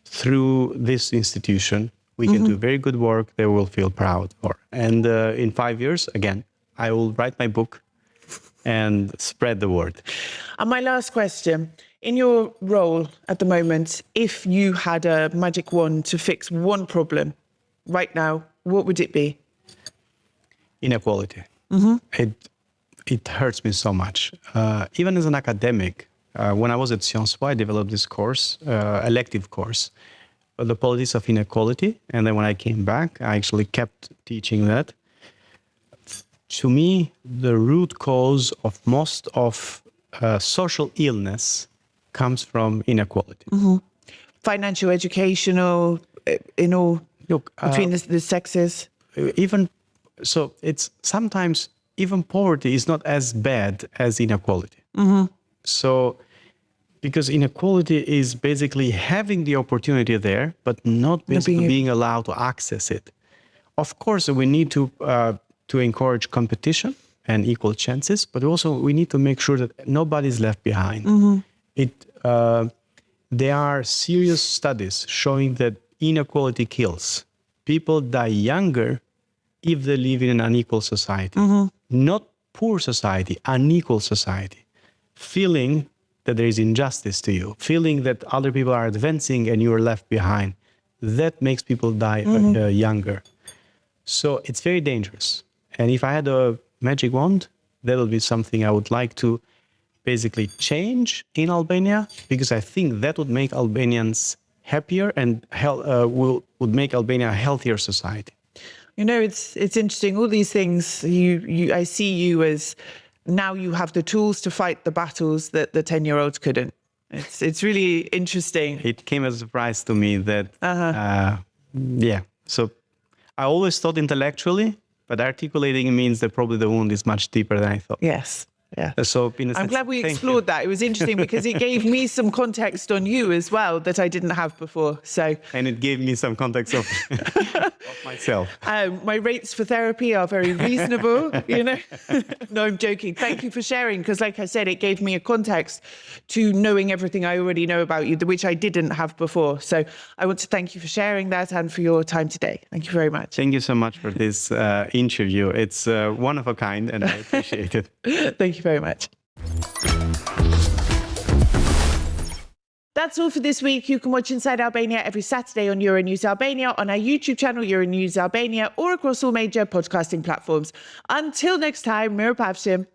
through this institution, we can do very good work they will feel proud for. And in 5 years, again, I will write my book and spread the word. And my last question, in your role at the moment, if you had a magic wand to fix one problem right now, what would it be? Inequality. It hurts me so much. Even as an academic, when I was at Sciences Po, I developed this course, elective course, the politics of inequality. And then when I came back, I actually kept teaching that. To me, the root cause of most of social illness comes from inequality. Financial, educational, in all, between the sexes? Even so, it's sometimes even poverty is not as bad as inequality. So, because inequality is basically having the opportunity there, but not being allowed to access it. Of course, we need to encourage competition and equal chances, but also we need to make sure that nobody's left behind. There are serious studies showing that inequality kills. People die younger if they live in an unequal society. Not poor society, unequal society. Feeling that there is injustice to you, feeling that other people are advancing and you are left behind, that makes people die younger. So it's very dangerous. And if I had a magic wand, that would be something I would like to basically change in Albania, because I think that would make Albanians happier and would make Albania a healthier society. You know, it's interesting. All these things, I see you as now you have the tools to fight the battles that the 10-year-olds couldn't. It's really interesting. It came as a surprise to me that, So I always thought intellectually, but articulating means that probably the wound is much deeper than I thought. Yes. Yeah. So in a I'm sense, glad we thank explored you. that. It was interesting because it gave me some context on you as well that I didn't have before. So, And it gave me some context of, of myself. my rates for therapy are very reasonable, you know. No, I'm joking. Thank you for sharing because, like I said, it gave me a context to knowing everything I already know about you, which I didn't have before. So I want to thank you for sharing that and for your time today. Thank you very much. Thank you so much for this interview. It's one of a kind, and I appreciate it. Thank you very much. That's all for this week. You can watch Inside Albania every Saturday on Euronews Albania, on our YouTube channel, Euronews Albania, or across all major podcasting platforms. Until next time, mirë pafshim.